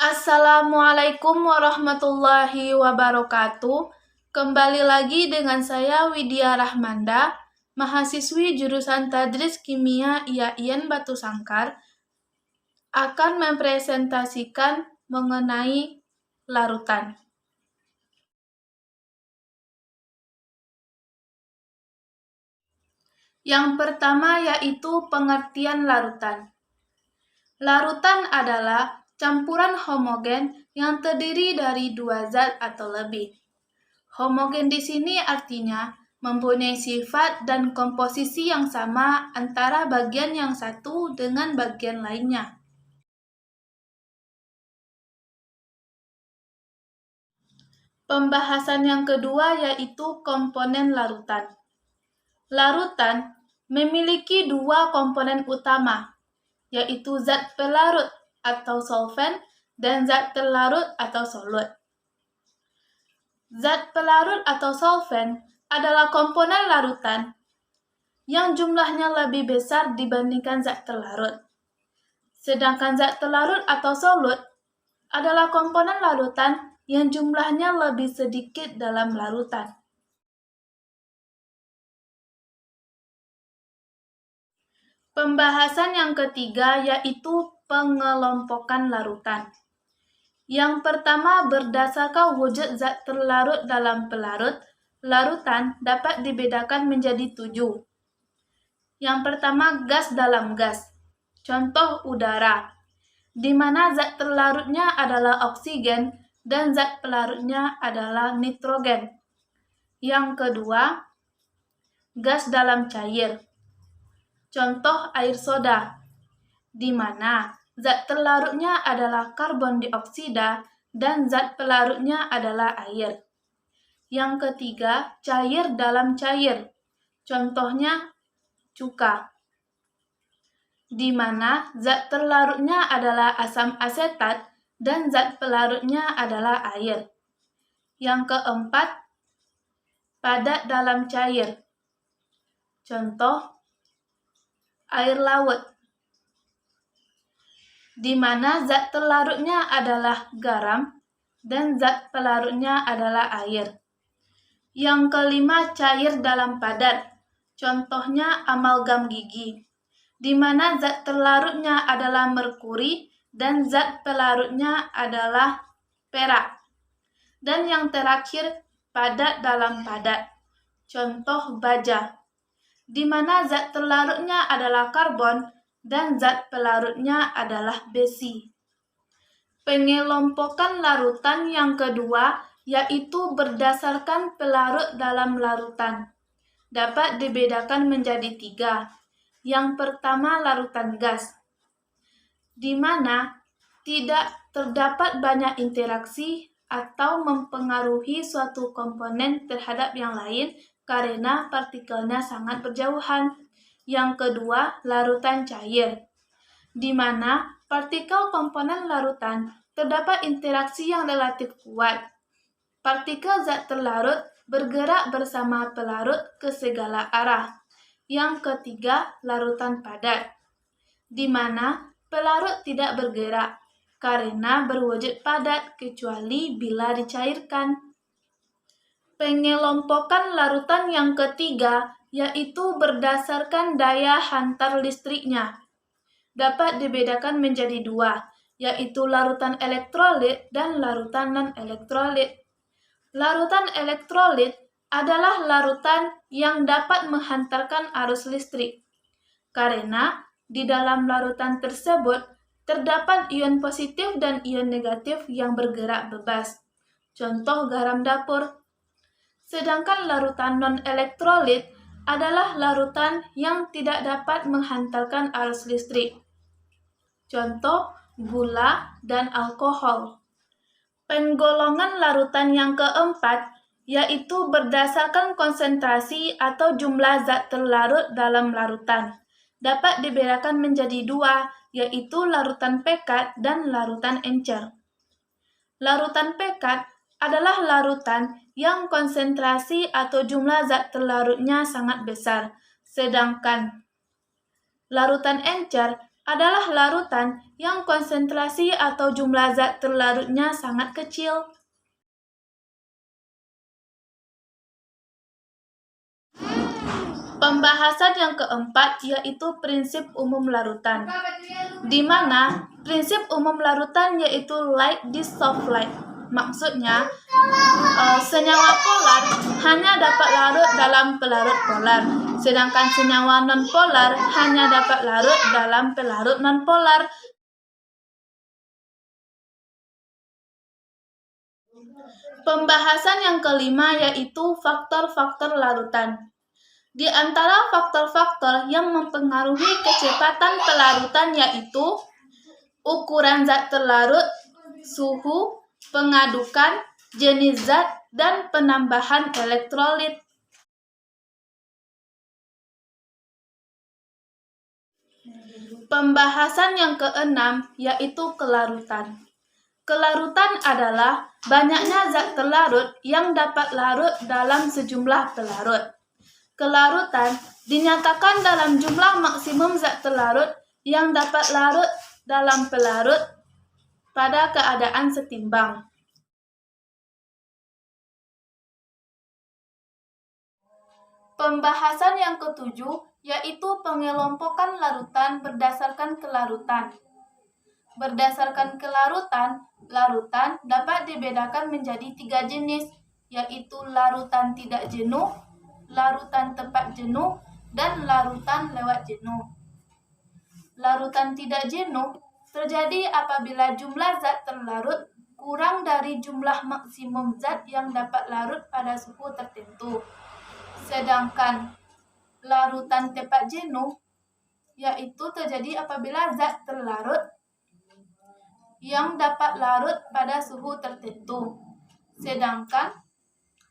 Assalamualaikum warahmatullahi wabarakatuh. Kembali lagi dengan saya Widya Rahmanda, mahasiswi jurusan Tadris Kimia IAIN Batu Sangkar, akan mempresentasikan mengenai larutan. Yang pertama yaitu pengertian larutan. Larutan adalah campuran homogen yang terdiri dari dua zat atau lebih. Homogen di sini artinya mempunyai sifat dan komposisi yang sama antara bagian yang satu dengan bagian lainnya. Pembahasan yang kedua yaitu komponen larutan. Larutan memiliki dua komponen utama, yaitu zat pelarut atau solvent dan zat terlarut atau solut. Zat pelarut atau solvent adalah komponen larutan yang jumlahnya lebih besar dibandingkan zat terlarut. Sedangkan zat terlarut atau solut adalah komponen larutan yang jumlahnya lebih sedikit dalam larutan. Pembahasan yang ketiga yaitu pengelompokan larutan. Yang pertama, berdasarkan wujud zat terlarut dalam pelarut, larutan dapat dibedakan menjadi 7. Yang pertama, gas dalam gas. Contoh udara, di mana zat terlarutnya adalah oksigen dan zat pelarutnya adalah nitrogen. Yang kedua, gas dalam cair. Contoh air soda, di mana zat terlarutnya adalah karbon dioksida dan zat pelarutnya adalah air. Yang ketiga, cair dalam cair. Contohnya cuka, di mana zat terlarutnya adalah asam asetat dan zat pelarutnya adalah air. Yang keempat, padat dalam cair. Contoh air laut, di mana zat terlarutnya adalah garam dan zat pelarutnya adalah air. Yang kelima, cair dalam padat. Contohnya amalgam gigi, di mana zat terlarutnya adalah merkuri dan zat pelarutnya adalah perak. Dan yang terakhir, padat dalam padat. Contoh baja, di mana zat terlarutnya adalah karbon dan zat pelarutnya adalah besi. Pengelompokan larutan yang kedua yaitu berdasarkan pelarut dalam larutan. Dapat dibedakan menjadi 3. Yang pertama, larutan gas, di mana tidak terdapat banyak interaksi atau mempengaruhi suatu komponen terhadap yang lain karena partikelnya sangat berjauhan. Yang kedua, larutan cair, di mana partikel komponen larutan terdapat interaksi yang relatif kuat. Partikel zat terlarut bergerak bersama pelarut ke segala arah. Yang ketiga, larutan padat, di mana pelarut tidak bergerak karena berwujud padat kecuali bila dicairkan. Pengelompokan larutan yang ketiga yaitu berdasarkan daya hantar listriknya. Dapat dibedakan menjadi 2, yaitu larutan elektrolit dan larutan non-elektrolit. Larutan elektrolit adalah larutan yang dapat menghantarkan arus listrik, karena di dalam larutan tersebut terdapat ion positif dan ion negatif yang bergerak bebas. Contoh garam dapur. Sedangkan larutan non-elektrolit adalah larutan yang tidak dapat menghantarkan arus listrik. Contoh gula dan alkohol. Penggolongan larutan yang keempat yaitu berdasarkan konsentrasi atau jumlah zat terlarut dalam larutan. Dapat dibedakan menjadi 2, yaitu larutan pekat dan larutan encer. Larutan pekat adalah larutan yang konsentrasi atau jumlah zat terlarutnya sangat besar, sedangkan larutan encer adalah larutan yang konsentrasi atau jumlah zat terlarutnya sangat kecil. Pembahasan yang keempat yaitu prinsip umum larutan, di mana prinsip umum larutan yaitu like dissolve like. Maksudnya, senyawa polar hanya dapat larut dalam pelarut polar, sedangkan senyawa non-polar hanya dapat larut dalam pelarut non-polar. Pembahasan yang kelima yaitu faktor-faktor larutan. Di antara faktor-faktor yang mempengaruhi kecepatan pelarutan yaitu ukuran zat terlarut, suhu, pengadukan, jenis zat, dan penambahan elektrolit. Pembahasan yang keenam yaitu kelarutan. Kelarutan adalah banyaknya zat terlarut yang dapat larut dalam sejumlah pelarut. Kelarutan dinyatakan dalam jumlah maksimum zat terlarut yang dapat larut dalam pelarut pada keadaan setimbang. Pembahasan yang ketujuh yaitu pengelompokan larutan berdasarkan kelarutan. Berdasarkan kelarutan, larutan dapat dibedakan menjadi 3 jenis, yaitu larutan tidak jenuh, larutan tepat jenuh, dan larutan lewat jenuh. Larutan tidak jenuh terjadi apabila jumlah zat terlarut kurang dari jumlah maksimum zat yang dapat larut pada suhu tertentu. Sedangkan larutan tepat jenuh yaitu terjadi apabila zat terlarut yang dapat larut pada suhu tertentu. Sedangkan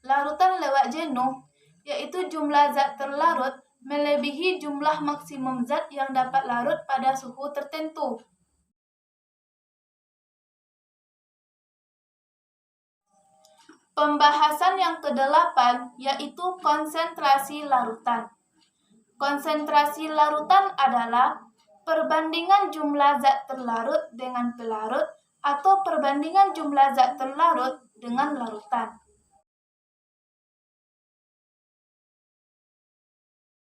larutan lewat jenuh yaitu jumlah zat terlarut melebihi jumlah maksimum zat yang dapat larut pada suhu tertentu. Pembahasan yang kedelapan yaitu konsentrasi larutan. Konsentrasi larutan adalah perbandingan jumlah zat terlarut dengan pelarut atau perbandingan jumlah zat terlarut dengan larutan.